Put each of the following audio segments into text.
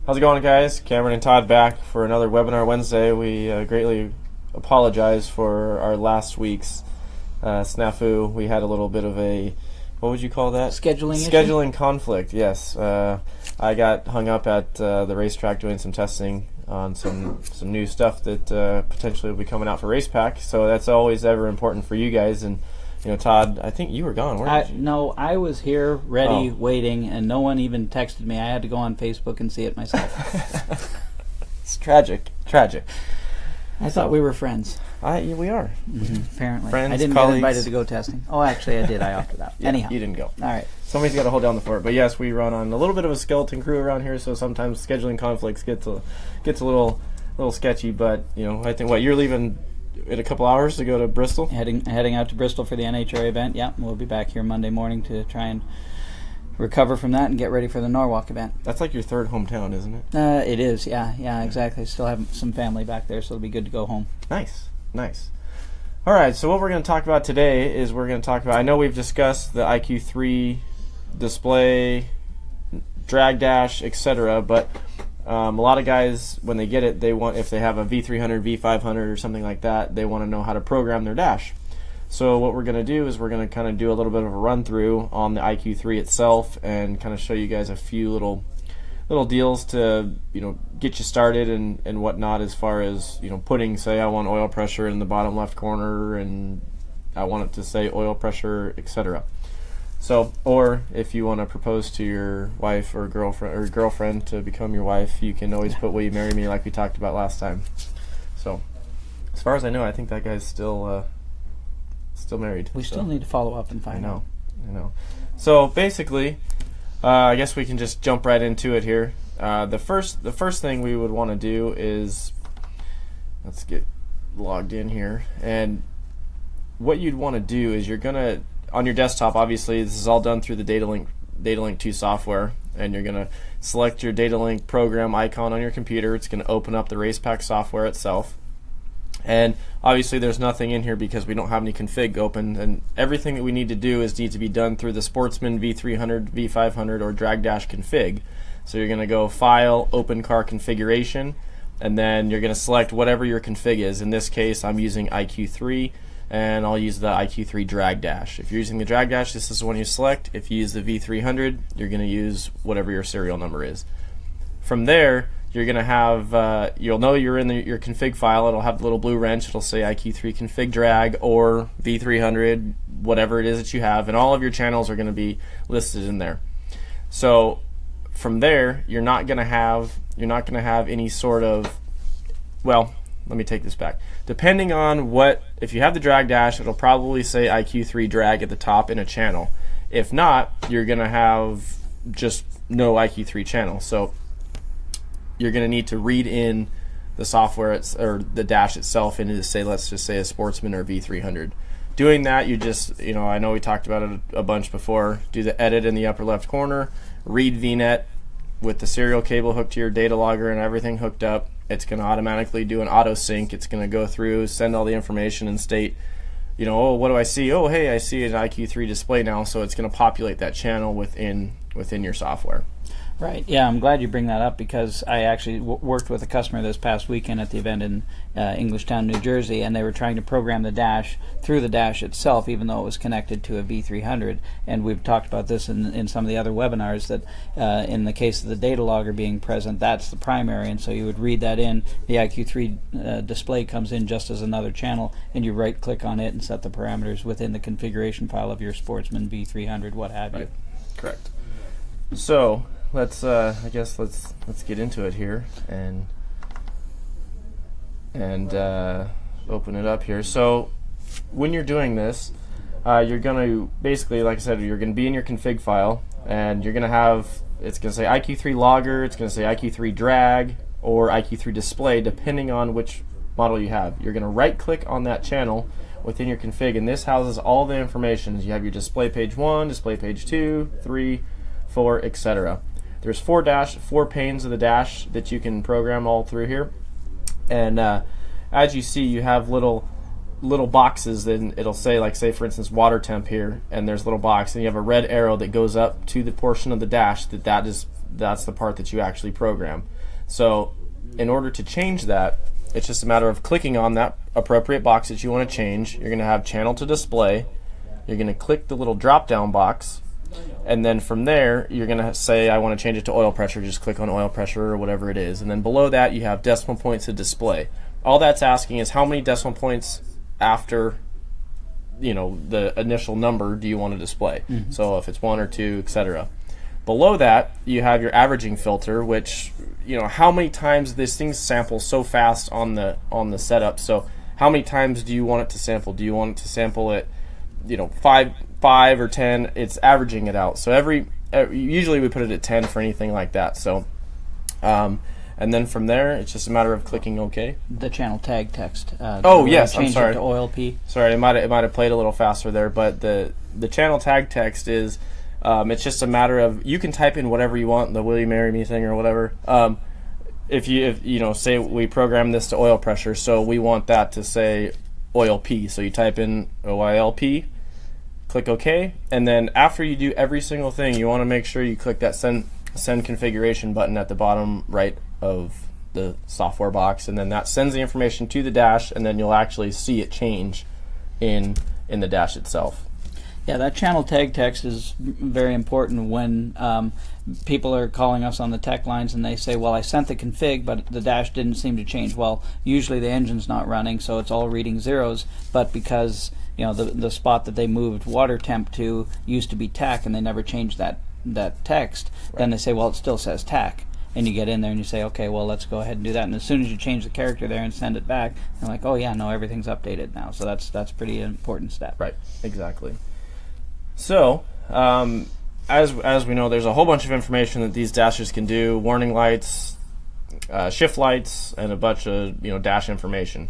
How's it going, guys? Cameron and Todd back for another Webinar Wednesday. We greatly apologize for our last week's snafu. We had a little bit of a, what would you call that? Scheduling conflict, yes. I got hung up at the racetrack doing some testing on some new stuff that potentially will be coming out for Racepak. So that's always ever important for you guys. And you know, Todd, I think you were gone, weren't you? No, I was here, ready, waiting, and no one even texted me. I had to go on Facebook and see it myself. It's tragic. I thought we were friends. We are. Mm-hmm. Apparently. Friends, I didn't colleagues. get invited to go testing. Oh, actually, I did. I opted out. Yeah, Anyhow. you didn't go. All right. Somebody's got to hold down the fort. But yes, we run on a little bit of a skeleton crew around here, so sometimes scheduling conflicts gets a little sketchy. But you know, I think you're leaving in a couple hours to go to Bristol. Heading out to Bristol for the NHRA event. Yeah, we'll be back here Monday morning to try and recover from that and get ready for the Norwalk event. That's like your third hometown, isn't it? It is. Yeah, exactly. Still have some family back there, so it'll be good to go home. Nice. All right, so what we're going to talk about today is I know we've discussed the IQ3 display, drag dash, etc., but a lot of guys, when they get it, if they have a V300, V500, or something like that, they want to know how to program their dash. So what we're going to do is we're going to kind of do a little bit of a run-through on the IQ3 itself and kind of show you guys a few little deals to, you know, get you started and whatnot, as far as, you know, putting, say I want oil pressure in the bottom left corner and I want it to say oil pressure, etc. So, or if you want to propose to your wife or girlfriend to become your wife, you can always put "Will you marry me?" like we talked about last time. So, as far as I know, I think that guy's still married. We still need to follow up and find out. I know. So basically, I guess we can just jump right into it here. The first thing we would want to do is, let's get logged in here, and what you'd want to do is you're gonna, on your desktop, obviously this is all done through the Datalink 2 software, and you're gonna select your Datalink program icon on your computer. It's gonna open up the Racepak software itself. And obviously there's nothing in here because we don't have any config open, and everything that we need to do is need to be done through the Sportsman V300, V500, or drag dash config. So you're going to go File, Open Car Configuration, and then you're going to select whatever your config is. In this case, I'm using IQ3, and I'll use the IQ3 drag dash. If you're using the drag dash, this is the one you select. If you use the V300, you're going to use whatever your serial number is. From there, you're going to have, you'll know you're in your config file. It'll have the little blue wrench. It'll say IQ3 config drag or V300, whatever it is that you have, and all of your channels are going to be listed in there. So from there, you're not going to have any sort of, well, let me take this back. Depending on if you have the drag dash, it'll probably say IQ3 drag at the top in a channel. If not, you're going to have just no IQ3 channel. So you're going to need to read in the software or the dash itself into, let's just say a Sportsman or V300. Doing that, you just, you know, I know we talked about it a bunch before, do the edit in the upper left corner, read VNet with the serial cable hooked to your data logger and everything hooked up. It's going to automatically do an auto sync. It's going to go through, send all the information and state, you know, oh, what do I see? Oh, hey, I see an IQ3 display now, so it's going to populate that channel within your software. Right. Yeah, I'm glad you bring that up because I actually worked with a customer this past weekend at the event in Englishtown, New Jersey, and they were trying to program the dash through the dash itself, even though it was connected to a V300. And we've talked about this in some of the other webinars that in the case of the data logger being present, that's the primary, and so you would read that in. The IQ3 display comes in just as another channel, and you right-click on it and set the parameters within the configuration file of your Sportsman V300, what have you. Correct. So let's get into it here and open it up here. So when you're doing this, you're going to basically, like I said, you're going to be in your config file, and you're going to have, it's going to say IQ3 logger, it's going to say IQ3 drag, or IQ3 display, depending on which model you have. You're going to right click on that channel within your config, and this houses all the information. You have your display page 1, display page 2, 3, 4, etc. There's four panes of the dash that you can program all through here, and as you see, you have little boxes. Then it'll say, like, say for instance, water temp here, and there's a little box, and you have a red arrow that goes up to the portion of the dash that is that's the part that you actually program. So in order to change that, it's just a matter of clicking on that appropriate box that you want to change. You're going to have channel to display. You're going to click the little drop down box, and then from there you're going to say I want to change it to oil pressure. Just click on oil pressure or whatever it is, and then below that you have decimal points to display. All that's asking is how many decimal points after the initial number do you want to display. So if it's 1 or 2, etc. Below that you have your averaging filter, which how many times this thing samples so fast on the setup. So how many times do you want it to sample? Do you want it to sample at 5 or 10? It's averaging it out. So usually we put it at 10 for anything like that. So and then from there it's just a matter of clicking OK. The channel tag text. Yes, I'm sorry. It to oil P. Sorry, it might have played a little faster there, but the channel tag text is it's just a matter of, you can type in whatever you want, the will you marry me thing or whatever. If say we program this to oil pressure, so we want that to say oil P, so you type in OILP, click OK, and then after you do every single thing, you want to make sure you click that send configuration button at the bottom right of the software box, and then that sends the information to the dash, and then you'll actually see it change in the dash itself. Yeah, that channel tag text is very important when people are calling us on the tech lines and they say, well, I sent the config, but the dash didn't seem to change. Well, usually the engine's not running, so it's all reading zeros, but because the spot that they moved water temp to used to be TAC and they never changed that text, right, then they say, well, it still says TAC. And you get in there and you say, okay, well, let's go ahead and do that. And as soon as you change the character there and send it back, they're like, oh yeah, no, everything's updated now. So that's pretty important step. Right, exactly. So as we know, there's a whole bunch of information that these dashes can do: warning lights, shift lights, and a bunch of dash information.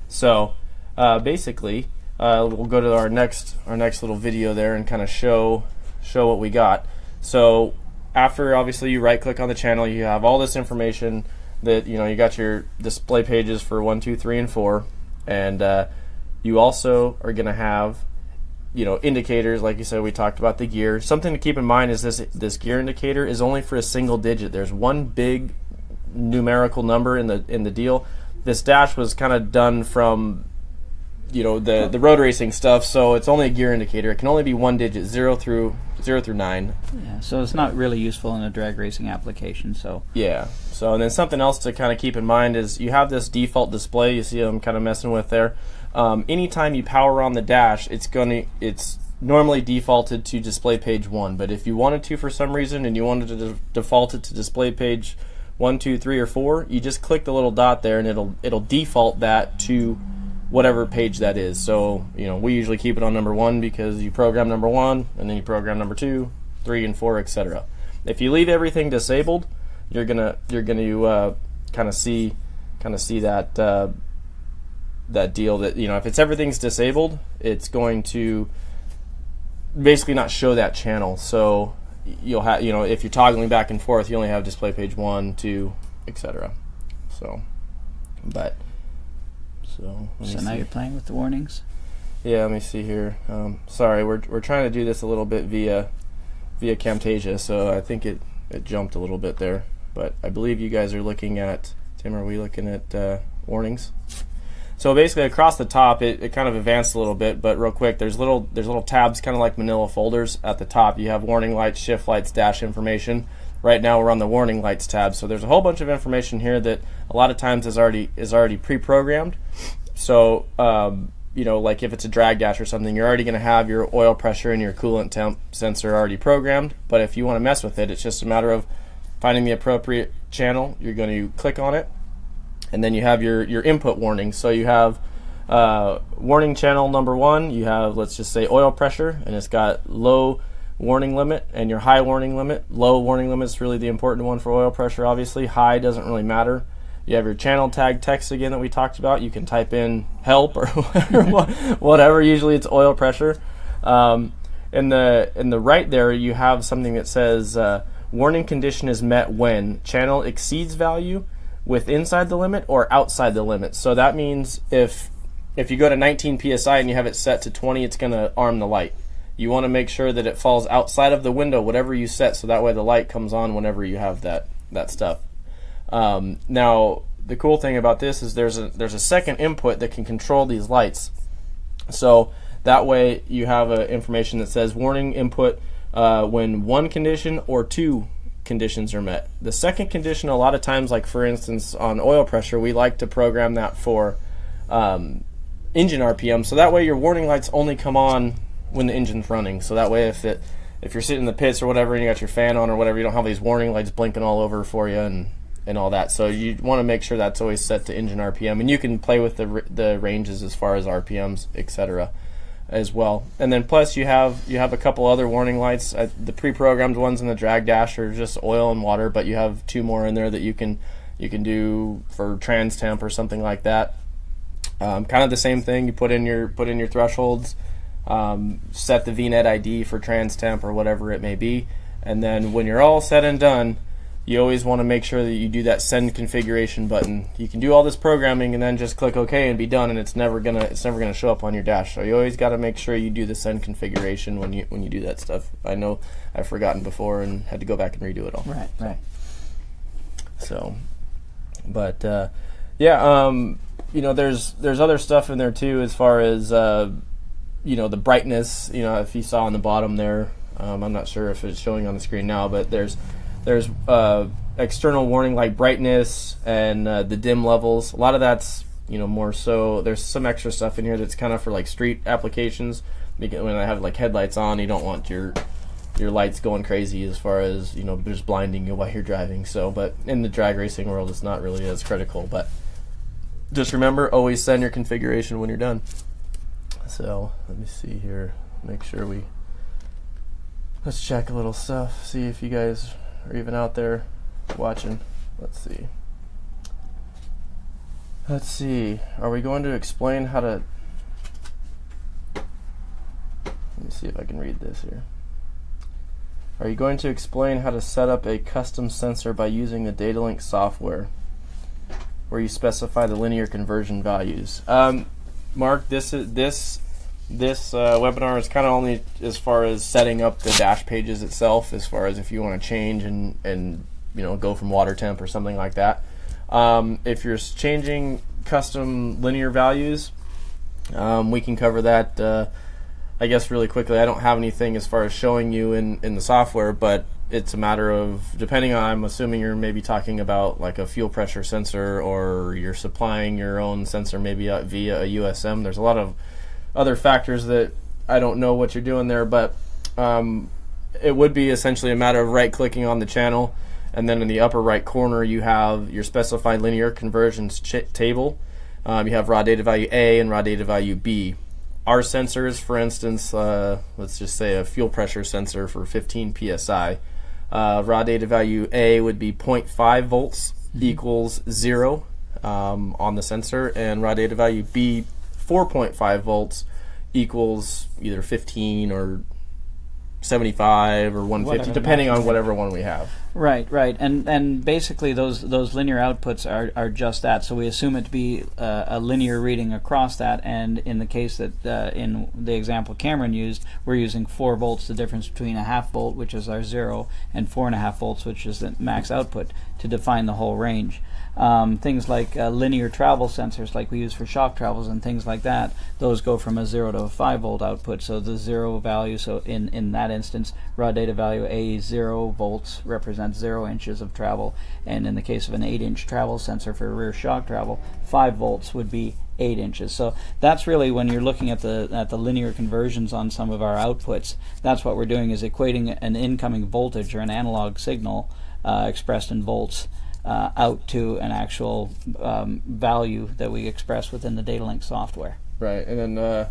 So basically, we'll go to our next little video there and kind of show what we got. So after obviously you right click on the channel, you have all this information that you got your display pages for 1, 2, 3, and 4, and you also are going to have indicators. Like you said, we talked about the gear. Something to keep in mind is this gear indicator is only for a single digit. There's one big numerical number in the deal. This dash was kind of done from the road racing stuff, so it's only a gear indicator. It can only be one digit, 0 through 9. Yeah, so it's not really useful in a drag racing application. So yeah. So and then something else to kind of keep in mind is you have this default display. You see I'm kind of messing with there. Anytime you power on the dash, it's normally defaulted to display page 1. But if you wanted to for some reason and you wanted to default it to display page 1, 2, 3, or 4, you just click the little dot there and it'll default that to whatever page that is. So we usually keep it on number 1 because you program number 1 and then you program number 2, 3, and 4, etc. If you leave everything disabled, you're gonna kind of see that that deal that if it's everything's disabled, it's going to basically not show that channel. So you'll have if you're toggling back and forth, you only have display page 1, 2, etc. So now you're playing with the warnings? Yeah, let me see here. Sorry, we're trying to do this a little bit via Camtasia, so I think it jumped a little bit there. But I believe you guys are looking at, Tim, are we looking at warnings? So basically across the top, it kind of advanced a little bit, but real quick, there's little tabs, kind of like manila folders at the top. You have warning lights, shift lights, dash information. Right now we're on the warning lights tab, so there's a whole bunch of information here that a lot of times is already pre-programmed. So like if it's a drag dash or something, you're already going to have your oil pressure and your coolant temp sensor already programmed. But if you want to mess with it, it's just a matter of finding the appropriate channel. You're going to click on it, and then you have your input warnings. So you have warning channel number 1. You have, let's just say, oil pressure, and it's got low warning limit and your high warning limit. Low warning limit is really the important one for oil pressure, obviously. High doesn't really matter. You have your channel tag text again that we talked about. You can type in help or whatever. Usually it's oil pressure. In the right there, you have something that says warning condition is met when channel exceeds value with inside the limit or outside the limit. So that means if you go to 19 psi and you have it set to 20, it's going to arm the light. you want to make sure that it falls outside of the window, whatever you set, so that way the light comes on whenever you have that stuff. Now, the cool thing about this is there's a second input that can control these lights. So that way you have information that says warning input when one condition or two conditions are met. The second condition, a lot of times, like for instance on oil pressure, we like to program that for engine RPM, so that way your warning lights only come on when the engine's running. So that way if you're sitting in the pits or whatever and you got your fan on or whatever, you don't have these warning lights blinking all over for you and all that. So you want to make sure that's always set to engine RPM, and you can play with the ranges as far as RPMs, etc. as well. And then plus you have a couple other warning lights. The pre-programmed ones in the drag dash are just oil and water, but you have two more in there that you can do for trans temp or something like that. Kind of the same thing. You put in your thresholds, set the VNet ID for trans temp or whatever it may be, and then when you're all said and done, you always want to make sure that you do that send configuration button. You can do all this programming and then just click OK and be done, and it's never gonna show up on your dash. So you always got to make sure you do the send configuration when you do that stuff. I know I've forgotten before and had to go back and redo it all. Right. So, but yeah, there's other stuff in there too, as far as the brightness. If you saw on the bottom there, I'm not sure if it's showing on the screen now, but there's external warning light brightness and the dim levels. A lot of that's more so. There's some extra stuff in here that's kind of for like street applications. When I have like headlights on, you don't want your lights going crazy as far as just blinding you while you're driving. So, but in the drag racing world, it's not really as critical. But just remember, always send your configuration when you're done. So let me see here. Make sure let's check a little stuff. See if you guys are even out there watching. Let's see. Are we going to explain how to... Let me see if I can read this here. Are you going to explain how to set up a custom sensor by using the Datalink software, where you specify the linear conversion values? Mark, this webinar is kind of only as far as setting up the dash pages itself, as far as if you want to change and go from water temp or something like that. If you're changing custom linear values, we can cover that I guess really quickly. I don't have anything as far as showing you in the software, but it's a matter of, depending on, I'm assuming you're maybe talking about like a fuel pressure sensor, or you're supplying your own sensor maybe via a USM. There's a lot of other factors that I don't know what you're doing there, but it would be essentially a matter of right-clicking on the channel, and then in the upper right corner you have your specified linear conversions table. You have raw data value A and raw data value B. Our sensors, for instance, let's just say a fuel pressure sensor for 15 psi. Raw data value A would be 0.5 volts equals 0 on the sensor, and raw data value B, 4.5 volts equals either 15 or 75 or 150, depending on whatever one we have. Right, and basically those linear outputs are just that. So we assume it to be a linear reading across that, and in the case that in the example Cameron used, we're using 4 volts, the difference between a half volt, which is our 0, and 4.5 volts, which is the max output, to define the whole range. Things like linear travel sensors, like we use for shock travels and things like that, those go from a 0 to a 5 volt output. So the 0 value, so in that instance, raw data value A, 0 volts represents 0 inches of travel, and in the case of an 8-inch travel sensor for rear shock travel, 5 volts would be 8 inches. So that's really, when you're looking at the linear conversions on some of our outputs, that's what we're doing, is equating an incoming voltage or an analog signal expressed in volts out to an actual value that we express within the Datalink software. Right, and then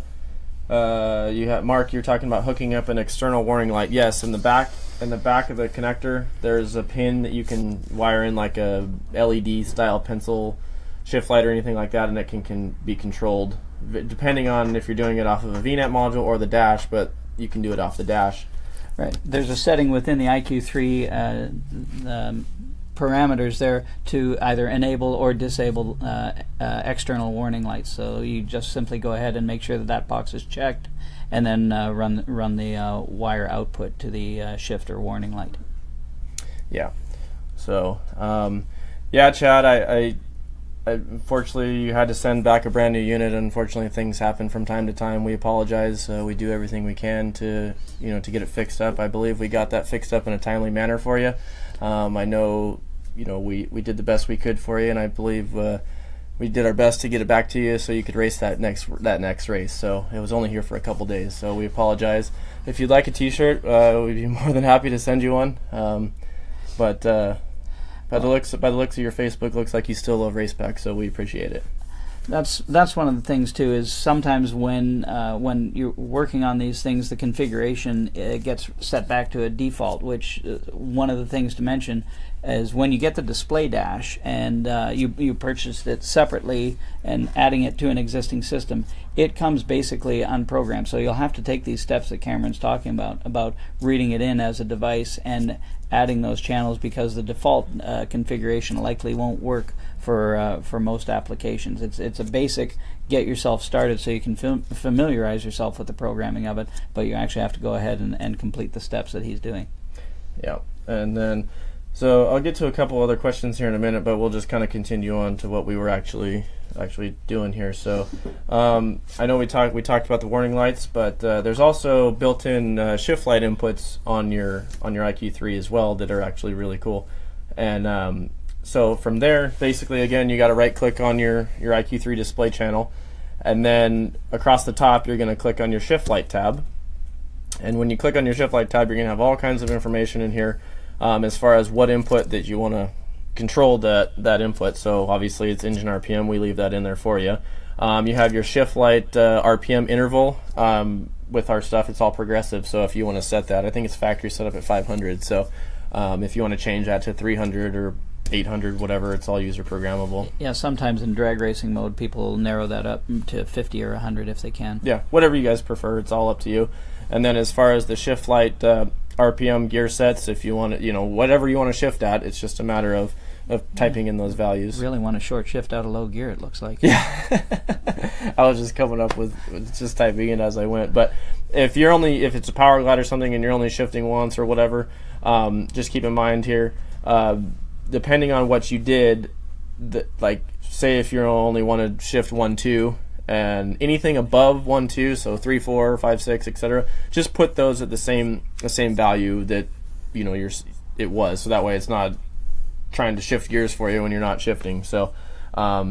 you have, Mark, you're talking about hooking up an external warning light. Yes, in the back of the connector, there's a pin that you can wire in, like a LED style pencil shift light or anything like that, and it can be controlled depending on if you're doing it off of a VNet module or the dash, but you can do it off the dash. Right. There's a setting within the IQ3 parameters there to either enable or disable external warning lights. So you just simply go ahead and make sure that that box is checked, and then run the wire output to the shifter warning light. Yeah. So, yeah, Chad, I unfortunately you had to send back a brand new unit. Unfortunately, things happen from time to time. We apologize. We do everything we can to get it fixed up. I believe we got that fixed up in a timely manner for you. I know we did the best we could for you, and I believe we did our best to get it back to you so you could race that next race. So it was only here for a couple days, so we apologize. If you'd like a T-shirt, we'd be more than happy to send you one. But by the looks of your Facebook, looks like you still love Racepak, so we appreciate it. That's one of the things too. Is sometimes when you're working on these things, the configuration gets set back to a default. Which one of the things to mention is when you get the display dash and you purchased it separately and adding it to an existing system, it comes basically unprogrammed. So you'll have to take these steps that Cameron's talking about reading it in as a device and adding those channels, because the default configuration likely won't work for most applications. It's a basic get yourself started so you can familiarize yourself with the programming of it, but you actually have to go ahead and complete the steps that he's doing. Yeah, and then so I'll get to a couple other questions here in a minute, but we'll just kind of continue on to what we were actually doing here. So I know we talked about the warning lights, but there's also built-in shift light inputs on your IQ3 as well that are actually really cool. And so from there, basically, again, you got to right-click on your IQ3 display channel, and then across the top, you're going to click on your shift light tab. And when you click on your shift light tab, you're going to have all kinds of information in here as far as what input that you want to control that input. So obviously it's engine RPM, we leave that in there for you. You have your shift light RPM interval. With our stuff, it's all progressive, so if you want to set that, I think it's factory set up at 500, so if you want to change that to 300 or 800, whatever, it's all user programmable. Yeah, sometimes in drag racing mode people narrow that up to 50 or 100 if they can. Yeah, whatever you guys prefer, it's all up to you. And then as far as the shift light RPM gear sets, if you want to, whatever you want to shift at, it's just a matter of typing in those values. Really want a short shift out of low gear, it looks like. Yeah. I was just coming up with just typing in as I went. But if it's a power glide or something and you're only shifting once or whatever, just keep in mind here, depending on what you did, like say if you only want to shift 1-2, and anything above 1-2, so 3-4, 5-6, etc., just put those at the same value that it was, so that way it's not trying to shift gears for you when you're not shifting. So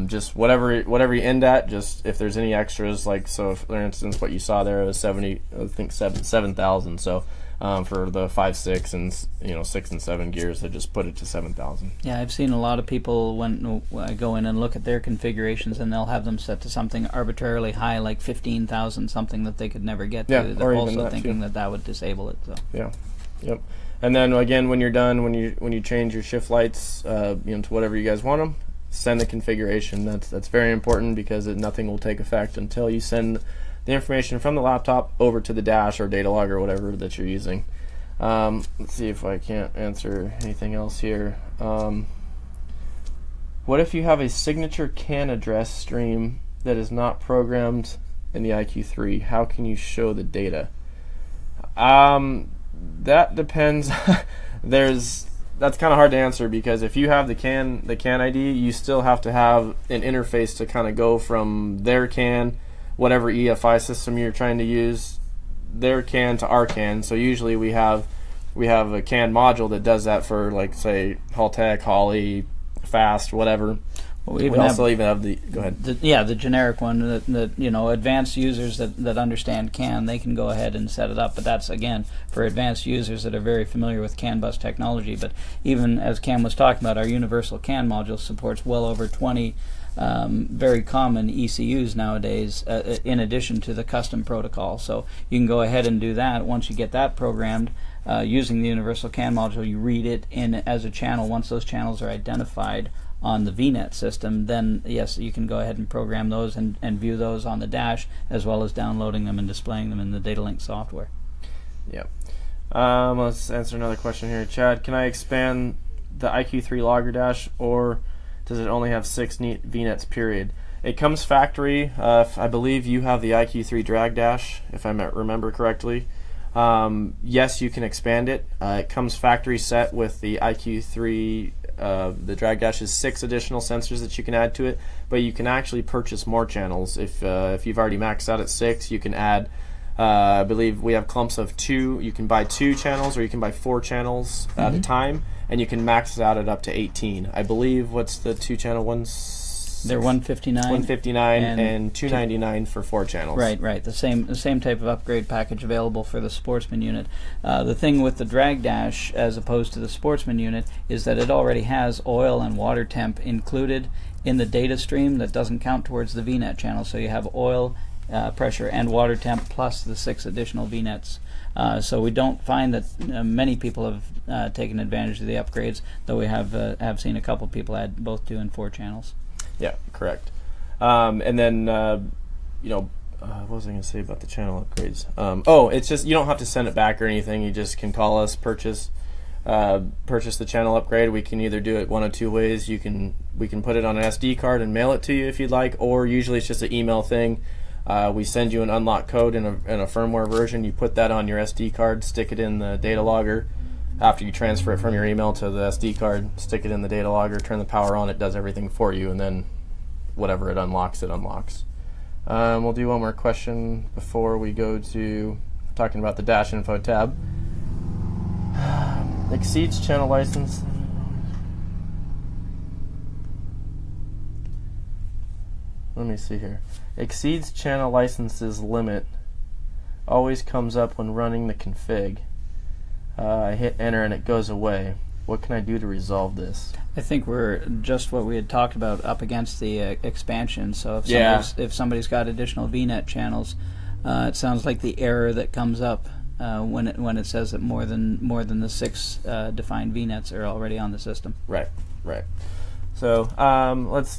just whatever you end at, just if there's any extras, like so if, for instance, what you saw there was 7,000. So for the 5, 6, and 6 and 7 gears, I just put it to 7,000. Yeah, I've seen a lot of people when I go in and look at their configurations, and they'll have them set to something arbitrarily high, like 15,000, something that they could never get to. Yeah, They're also that thinking too. that would disable it. So. Yeah, yep. And then again, when you're done, when you change your shift lights, to whatever you guys want them, send the configuration. That's very important, because nothing will take effect until you send the information from the laptop over to the dash or data log or whatever that you're using. Let's see if I can't answer anything else here. What if you have a signature CAN address stream that is not programmed in the IQ3? How can you show the data? That depends. That's kind of hard to answer, because if you have the CAN ID, you still have to have an interface to kind of go from their CAN, whatever EFI system you're trying to use, their CAN to our CAN. So usually we have a CAN module that does that for, like, say, Haltech, Holly, Fast, whatever. Well, we also even have the go ahead. The generic one that advanced users that understand CAN, they can go ahead and set it up. But that's again for advanced users that are very familiar with CAN bus technology. But even as Cam was talking about, our universal CAN module supports well over 20 very common ECUs nowadays, in addition to the custom protocol. So you can go ahead and do that. Once you get that programmed using the universal CAN module, you read it in as a channel. Once those channels are identified on the VNet system, then yes, you can go ahead and program those and view those on the dash, as well as downloading them and displaying them in the Datalink software. Yep. Let's answer another question here. Chad, can I expand the IQ3 logger dash, or does it only have 6 VNets period? It comes factory. I believe you have the IQ3 drag dash, if I remember correctly. Yes, you can expand it. It comes factory set with the IQ3. The drag dash is 6 additional sensors that you can add to it, but you can actually purchase more channels. If you've already maxed out at 6, you can add. I believe we have clumps of 2. You can buy 2 channels, or you can buy 4 channels at a time, and you can max it out at up to 18. I believe, what's the 2-channel ones? They're $159 and $299 for 4 channels. Right. The same type of upgrade package available for the Sportsman unit. The thing with the drag dash, as opposed to the Sportsman unit, is that it already has oil and water temp included in the data stream that doesn't count towards the VNet channel. So you have oil, pressure, and water temp plus the 6 additional VNets. So we don't find that many people have taken advantage of the upgrades, though we have seen a couple people add both 2 and 4 channels. Yeah, correct. And then, what was I going to say about the channel upgrades? It's just, you don't have to send it back or anything. You just can call us, purchase the channel upgrade. We can either do it one of 2 ways. We can put it on an SD card and mail it to you if you'd like, or usually it's just an email thing. We send you an unlock code in a firmware version. You put that on your SD card, stick it in the data logger. After you transfer it from your email to the SD card, stick it in the data logger, turn the power on, it does everything for you, and then whatever it unlocks, it unlocks. We'll do one more question before we go to talking about the dash info tab. Exceeds channel license. Let me see here. Exceeds channel licenses limit. Always comes up when running the config. I hit enter and it goes away. What can I do to resolve this? I think we're just what we had talked about up against the expansion. So if somebody's got additional VNet channels, it sounds like the error that comes up when it says that more than the 6 defined VNets are already on the system. Right. So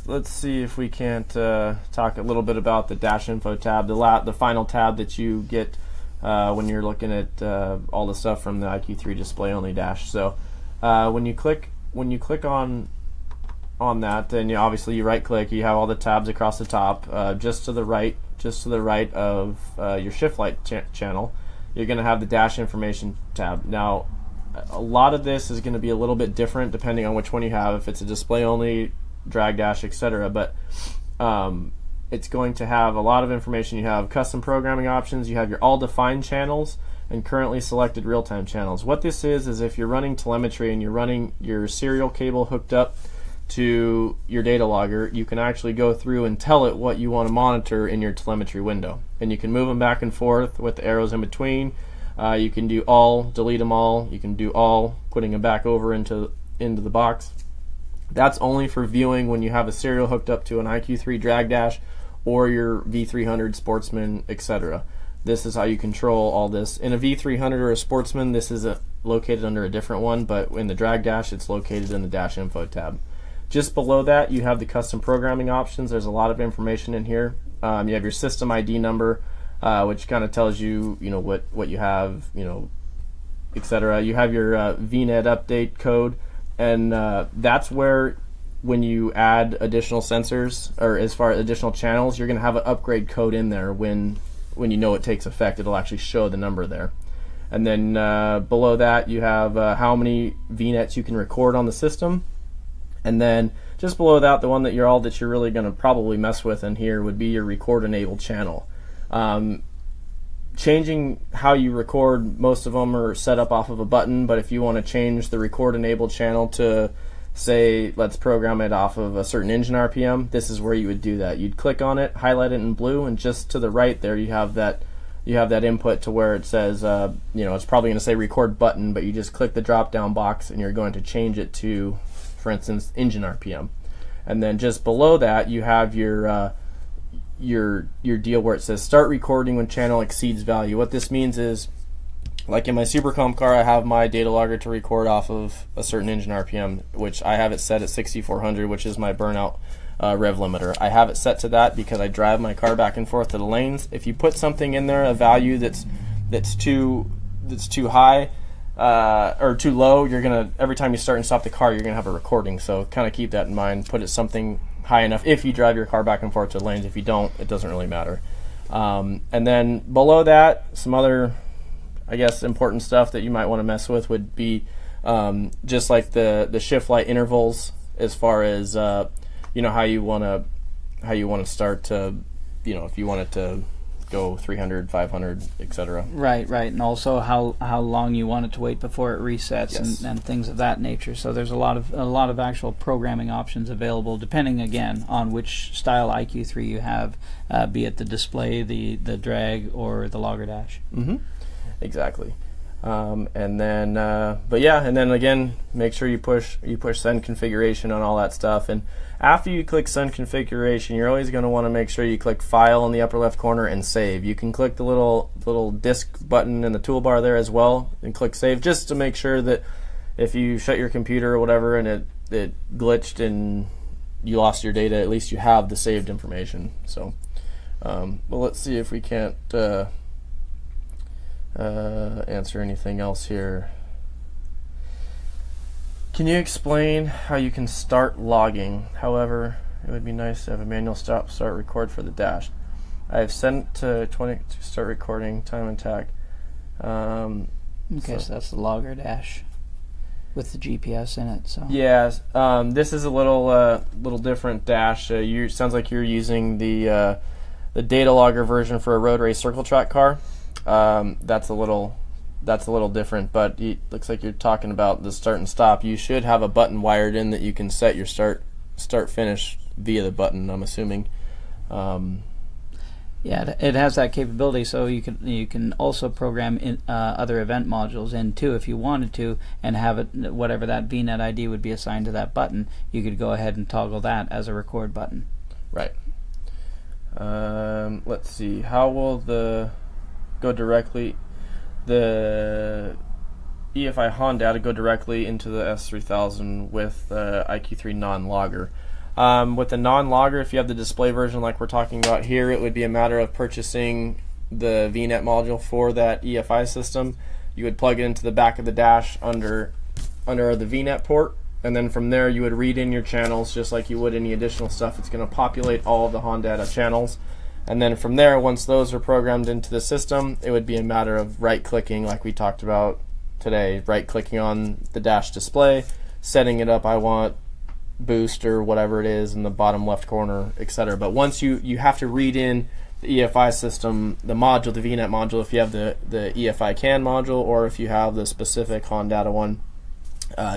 let's see if we can't talk a little bit about the dash info tab, the final tab that you get when you're looking at all the stuff from the IQ3 display only dash. So when you click on that, then obviously you right click, you have all the tabs across the top. Just to the right of your shift light channel, you're going to have the dash information tab. Now a lot of this is going to be a little bit different depending on which one you have, if it's a display only, drag dash, etc. But it's going to have a lot of information. You have custom programming options, you have your all defined channels, and currently selected real-time channels. What this is if you're running telemetry and you're running your serial cable hooked up to your data logger, you can actually go through and tell it what you want to monitor in your telemetry window. And you can move them back and forth with the arrows in between. You can do all, delete them all. You can do all, putting them back over into the box. That's only for viewing when you have a serial hooked up to an IQ3 drag dash or your V300 Sportsman, etc. This is how you control all this. In a V300 or a Sportsman, this is located under a different one, but in the drag dash, it's located in the dash info tab. Just below that, you have the custom programming options. There's a lot of information in here. You have your system ID number, which kind of tells you, what you have, etc. You have your VNet update code, and that's where, when you add additional sensors, or as far as additional channels, you're going to have an upgrade code in there. When it takes effect, it'll actually show the number there. And then below that, you have how many VNets you can record on the system. And then just below that, the one that you're really going to probably mess with in here would be your record enabled channel. Changing how you record, most of them are set up off of a button, but if you want to change the record enabled channel to, say, let's program it off of a certain engine RPM, this is where you would do that. You'd click on it, highlight it in blue, and just to the right there you have that input to where it says, it's probably going to say record button, but you just click the drop down box and you're going to change it to, for instance, engine RPM. And then just below that you have your deal where it says start recording when channel exceeds value. What this means is, like in my Supercom car, I have my data logger to record off of a certain engine RPM, which I have it set at 6400, which is my burnout rev limiter. I have it set to that because I drive my car back and forth to the lanes. If you put something in there, a value that's too high, or too low, you're gonna, every time you start and stop the car, you're gonna have a recording. So kind of keep that in mind. Put it something high enough if you drive your car back and forth to lanes. If you don't, it doesn't really matter. And then below that, some other, I guess, important stuff that you might want to mess with would be just like the shift light intervals, as far as how you want to start to, if you want it to go 300, 500, etc. Right, and also how long you want it to wait before it resets. Yes. and things of that nature. So there's a lot of actual programming options available, depending again on which style IQ3 you have, be it the display, the drag, or the logger dash. Mm-hmm. Exactly. And then again, make sure you push send configuration on all that stuff. And after you click send configuration, you're always going to want to make sure you click file in the upper left corner and save. You can click the little disk button in the toolbar there as well and click save, just to make sure that if you shut your computer or whatever and it glitched and you lost your data, at least you have the saved information. So well, let's see if we can't answer anything else here. Can you explain how you can start logging? However, it would be nice to have a manual start record for the dash. I have sent to 20 to start recording time and tack. So that's the logger dash with the GPS in it. So yeah, this is a little different dash. Sounds like you're using the data logger version for a road race circle track car. That's a little different, but it looks like you're talking about the start and stop. You should have a button wired in that you can set your start finish via the button, I'm assuming. Yeah, it has that capability, so you can also program other event modules in too if you wanted to, and have it, whatever that VNet ID would be assigned to that button, you could go ahead and toggle that as a record button. Right. Let's see. How will the EFI HON data go directly into the S3000 with the IQ3 non-logger? With the non-logger, if you have the display version like we're talking about here, it would be a matter of purchasing the VNet module for that EFI system. You would plug it into the back of the dash under the VNet port, and then from there you would read in your channels just like you would any additional stuff. It's going to populate all of the HON data channels. And then from there, once those are programmed into the system, it would be a matter of right-clicking, like we talked about today, right-clicking on the dash display, setting it up, I want boost or whatever it is in the bottom left corner, etc. But once you have to read in the EFI system, the module, the VNet module, if you have the EFI CAN module, or if you have the specific HON data one,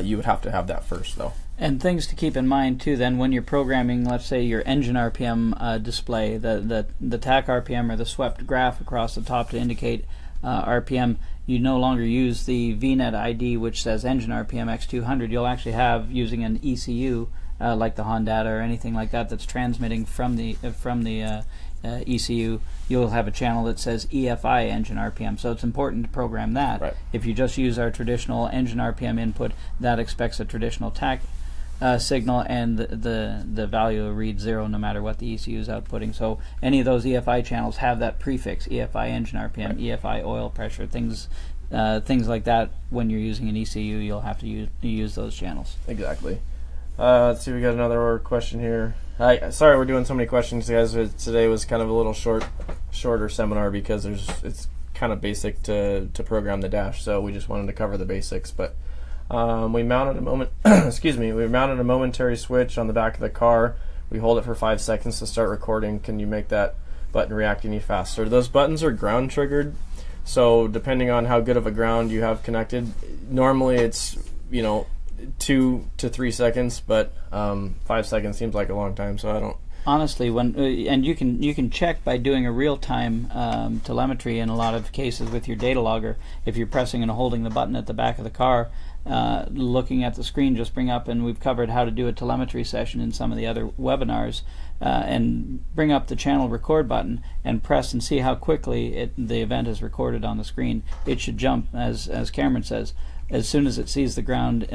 you would have to have that first, though. And things to keep in mind too then when you're programming, let's say your engine RPM display, the tach RPM or the swept graph across the top to indicate RPM, you no longer use the VNet ID which says engine RPM X200. You'll actually have, using an ECU like the HON data or anything like that that's transmitting from the ECU, you'll have a channel that says EFI engine RPM. So it's important to program that. Right. If you just use our traditional engine RPM input, that expects a traditional tach signal, and the value will read 0 no matter what the ECU is outputting. So any of those EFI channels have that prefix, EFI engine RPM, right. EFI oil pressure, things like that. When you're using an ECU, you'll have to use those channels. Exactly. Let's see, we got another question here. Sorry we're doing so many questions, guys. Today was kind of a little shorter seminar because it's kind of basic to program the dash, so we just wanted to cover the basics. But we mounted a momentary switch on the back of the car. We hold it for 5 seconds to start recording. Can you make that button react any faster? Those buttons are ground triggered, so depending on how good of a ground you have connected, normally it's 2 to 3 seconds, but 5 seconds seems like a long time, so I don't. Honestly, and you can check by doing a real-time telemetry in a lot of cases with your data logger. If you're pressing and holding the button at the back of the car, looking at the screen, just bring up, and we've covered how to do a telemetry session in some of the other webinars, and bring up the channel record button and press and see how quickly the event is recorded on the screen. It should jump, as Cameron says, as soon as it sees the ground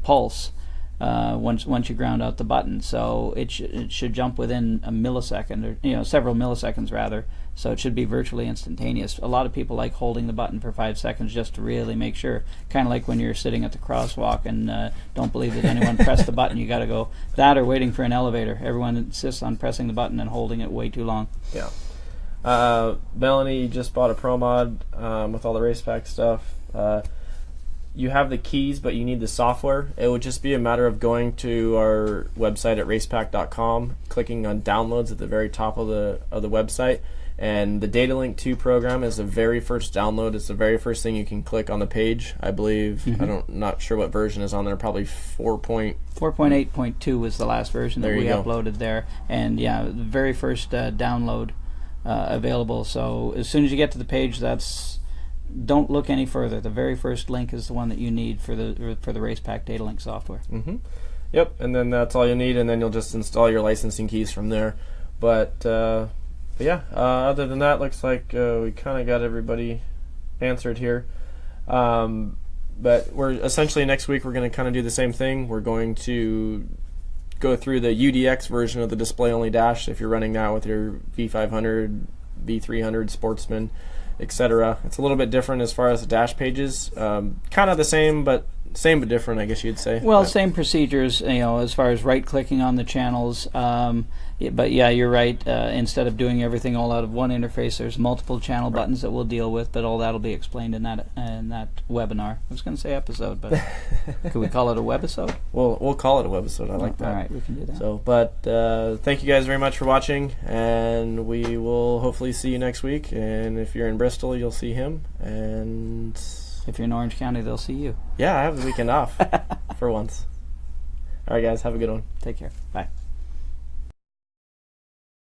pulse. once you ground out the button. So it should jump within a millisecond, or several milliseconds rather. So it should be virtually instantaneous. A lot of people like holding the button for 5 seconds just to really make sure. Kind of like when you're sitting at the crosswalk and don't believe that anyone pressed the button. You got to go that or waiting for an elevator. Everyone insists on pressing the button and holding it way too long. Yeah. Melanie just bought a Pro Mod with all the Racepak stuff. You have the keys, but you need the software. It would just be a matter of going to our website at racepak.com, clicking on downloads at the very top of the website, and the Datalink 2 program is the very first download. It's the very first thing you can click on the page, I believe. Mm-hmm. Not sure what version is on there. Probably 4.8.2 was the last version that we uploaded there, and the very first download available. So as soon as you get to the page, don't look any further. The very first link is the one that you need for the Racepak Datalink software. Mm-hmm. Yep, and then that's all you need, and then you'll just install your licensing keys from there. But other than that, looks like we kind of got everybody answered here. But we're essentially next week we're going to kind of do the same thing. We're going to go through the UDX version of the display-only dash if you're running that with your V500, V300, Sportsman, etc. It's a little bit different as far as the dash pages. Kind of the same but different, I guess you'd say. Well, same procedures, as far as right-clicking on the channels. But yeah, you're right. Instead of doing everything all out of one interface, there's multiple channel buttons that we'll deal with, but all that'll be explained in that webinar. I was going to say episode, but could we call it a webisode? We'll call it a webisode. I like that. All right, we can do that. So, but thank you guys very much for watching, and we will hopefully see you next week. And if you're in Bristol, you'll see him, and if you're in Orange County, they'll see you. Yeah, I have the weekend off for once. All right, guys, have a good one. Take care. Bye.